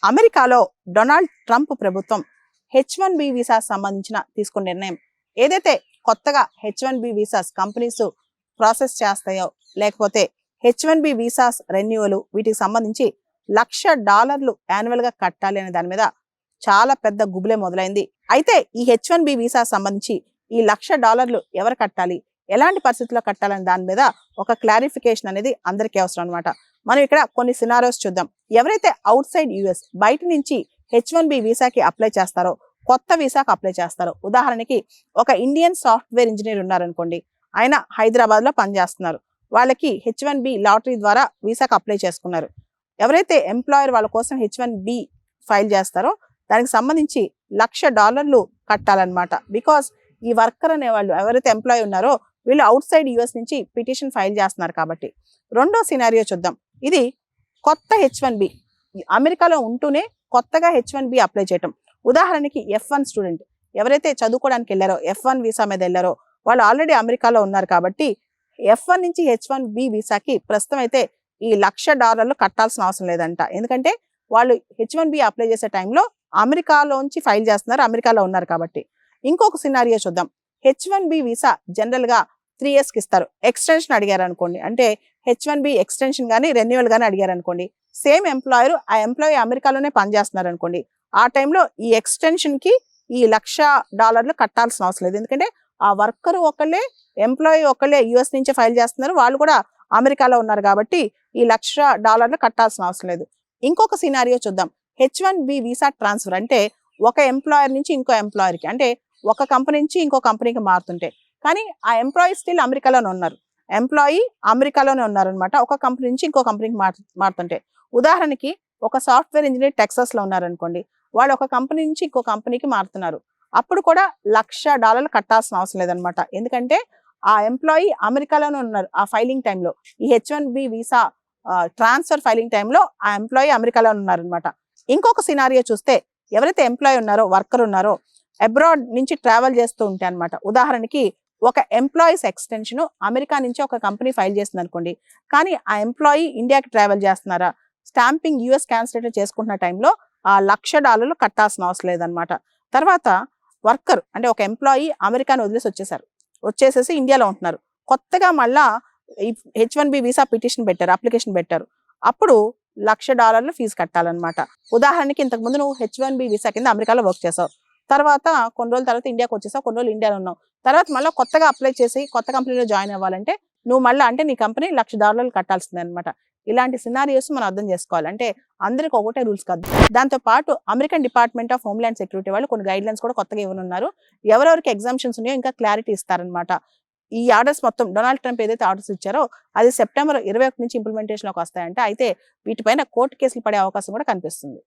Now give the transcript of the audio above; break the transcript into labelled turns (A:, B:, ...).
A: అమెరికాలో Donald Trump ప్రభుత్వం H1B visa సంబంధించిన తీసుకున్న నిర్ణయం ఏదైతే కొత్తగా H1B వీసాస్ కంపెనీస్ ప్రాసెస్ చేస్తాయో లేకపోతే H1B వీసాస్ రెన్యువల్ వీటికి సంబంధించి $1,00,000 యాన్యువల్ గా కట్టాలి అనే దాని మీద చాలా పెద్ద గుబులే మొదలైంది. అయితే ఈ H1B వీసా సంబంధించి ఈ $1,00,000 ఎవరు కట్టాలి, ఎలాంటి పరిస్థితుల్లో కట్టాలనే దాని మీద ఒక క్లారిఫికేషన్ అనేది అందరికీ అవసరం అనమాట. మనం ఇక్కడ కొన్ని సినారియోస్ చూద్దాం. ఎవరైతే అవుట్ సైడ్ యుఎస్ బయట నుంచి H1B వీసాకి అప్లై చేస్తారో, కొత్త వీసాకి అప్లై చేస్తారో, ఉదాహరణకి ఒక ఇండియన్ సాఫ్ట్వేర్ ఇంజనీర్ ఉన్నారనుకోండి, ఆయన హైదరాబాద్ లో పనిచేస్తున్నారు, వాళ్ళకి H1B లాటరీ ద్వారా వీసాకి అప్లై చేసుకున్నారు. ఎవరైతే ఎంప్లాయర్ వాళ్ళ కోసం H1B ఫైల్ చేస్తారో దానికి సంబంధించి $1,00,000 కట్టాలన్నమాట. బికాస్ ఈ వర్కర్ అనేవాళ్ళు ఎవరైతే ఎంప్లాయ్ ఉన్నారో వీళ్ళు అవుట్ సైడ్ యుఎస్ నుంచి పిటిషన్ ఫైల్ చేస్తున్నారు కాబట్టి. రెండో సినారియో చూద్దాం. ఇది కొత్త H1B అమెరికాలో ఉంటూనే కొత్తగా H1B అప్లై చేయటం. ఉదాహరణకి F1 స్టూడెంట్ ఎవరైతే చదువుకోవడానికి వెళ్ళారో, F1 వీసా మీద వెళ్ళారో, వాళ్ళు ఆల్రెడీ అమెరికాలో ఉన్నారు కాబట్టి F1 నుంచి H1B వీసాకి ప్రస్తుతం అయితే ఈ $1,00,000 కట్టాల్సిన అవసరం లేదంట. ఎందుకంటే వాళ్ళు H1B అప్లై చేసే టైంలో అమెరికాలోంచి ఫైల్ చేస్తున్నారు, అమెరికాలో ఉన్నారు కాబట్టి. ఇంకొక సినారియో చూద్దాం. H1B వీసా జనరల్ గా 3 years కి ఇస్తారు. ఎక్స్టెన్షన్ అడిగారు అనుకోండి, అంటే H1B ఎక్స్టెన్షన్ కానీ రెన్యువల్ కానీ అడిగారు అనుకోండి, సేమ్ ఎంప్లాయర్ ఆ ఎంప్లాయీ అమెరికాలోనే పనిచేస్తున్నారు అనుకోండి, ఆ టైంలో ఈ ఎక్స్టెన్షన్ కి ఈ $1,00,000 కట్టాల్సిన అవసరం లేదు. ఎందుకంటే ఆ వర్కర్ ఒకళ్ళే, ఎంప్లాయీ ఒకళ్ళే యుఎస్ నుంచే ఫైల్ చేస్తున్నారు, వాళ్ళు కూడా అమెరికాలో ఉన్నారు కాబట్టి ఈ $1,00,000 కట్టాల్సిన అవసరం లేదు. ఇంకొక సినారియో చూద్దాం. H1B వీసా ట్రాన్స్ఫర్ అంటే ఒక ఎంప్లాయర్ నుంచి ఇంకో ఎంప్లాయర్కి, అంటే ఒక కంపెనీ నుంచి ఇంకో కంపెనీకి మారుతుంటే, కానీ ఆ ఎంప్లాయీ స్టిల్ అమెరికాలోనే ఉన్నారు, ఎంప్లాయీ అమెరికాలోనే ఉన్నారనమాట, ఒక కంపెనీ నుంచి ఇంకో కంపెనీకి మారుతుంటే. ఉదాహరణకి ఒక సాఫ్ట్వేర్ ఇంజనీర్ టెక్సాస్ లో ఉన్నారనుకోండి, వాళ్ళు ఒక కంపెనీ నుంచి ఇంకో కంపెనీకి మారుతున్నారు, అప్పుడు కూడా $1,00,000 కట్టాల్సిన అవసరం లేదనమాట. ఎందుకంటే ఆ ఎంప్లాయీ అమెరికాలోనే ఉన్నారు ఆ ఫైలింగ్ టైంలో, ఈ H1B వీసా ట్రాన్స్ఫర్ ఫైలింగ్ టైంలో ఆ ఎంప్లాయీ అమెరికాలో ఉన్నారనమాట. ఇంకొక సినారియో చూస్తే ఎవరైతే ఎంప్లాయీ ఉన్నారో, వర్కర్ ఉన్నారో అబ్రాడ్ నుంచి ట్రావెల్ చేస్తూ ఉంటే అనమాట. ఉదాహరణకి ఒక ఎంప్లాయీస్ ఎక్స్టెన్షన్ అమెరికా నుంచి ఒక కంపెనీ ఫైల్ చేస్తుంది అనుకోండి, కానీ ఆ ఎంప్లాయీ ఇండియాకి ట్రావెల్ చేస్తున్నారా, స్టాంపింగ్ యుఎస్ క్యాన్సిలేటర్ చేసుకుంటున్న టైంలో ఆ $1,00,000 కట్టాల్సిన అవసరం లేదనమాట. తర్వాత వర్కర్ అంటే ఒక ఎంప్లాయీ అమెరికాని వదిలేసి వచ్చేసేసి ఇండియాలో ఉంటున్నారు, కొత్తగా మళ్ళా ఈ H1B వీసా పిటిషన్ పెట్టారు, అప్లికేషన్ పెట్టారు, అప్పుడు $1,00,000 ఫీజు కట్టాలన్నమాట. ఉదాహరణకి ఇంతకు ముందు నువ్వు H1B వీసా కింద అమెరికాలో వర్క్ చేసావు, తర్వాత కొన్ని రోజుల తర్వాత ఇండియాకి వచ్చేసావు, కొన్ని రోజులు ఇండియాలో ఉన్నావు, తర్వాత మళ్ళీ కొత్తగా అప్లై చేసి కొత్త కంపెనీలో జాయిన్ అవ్వాలంటే నువ్వు మళ్ళీ అంటే నీ కంపెనీ $1,00,000 కట్టాల్సిందే అనమాట. ఇలాంటి సినారియోస్ మనం అర్థం చేసుకోవాలి. అంటే అందరికి ఒకటే రూల్స్ కాదు. దాంతో పాటు American department of homeland security వాళ్ళు కొన్ని గైడ్ లైన్స్ కూడా కొత్తగా ఇవ్వనున్నారు. ఎవరెవరికి ఎగ్జామ్షన్స్ ఉన్నాయో ఇంకా క్లారిటీ ఇస్తారనమాట. ఈ ఆర్డర్స్ మొత్తం డొనాల్డ్ ట్రంప్ ఏదైతే ఆర్డర్స్ ఇచ్చారో అది సెప్టెంబర్ 21 నుంచి ఇంప్లిమెంటేషన్లోకి వస్తాయంట. అయితే వీటిపైన కోర్టు కేసులు పడే అవకాశం కూడా కనిపిస్తుంది.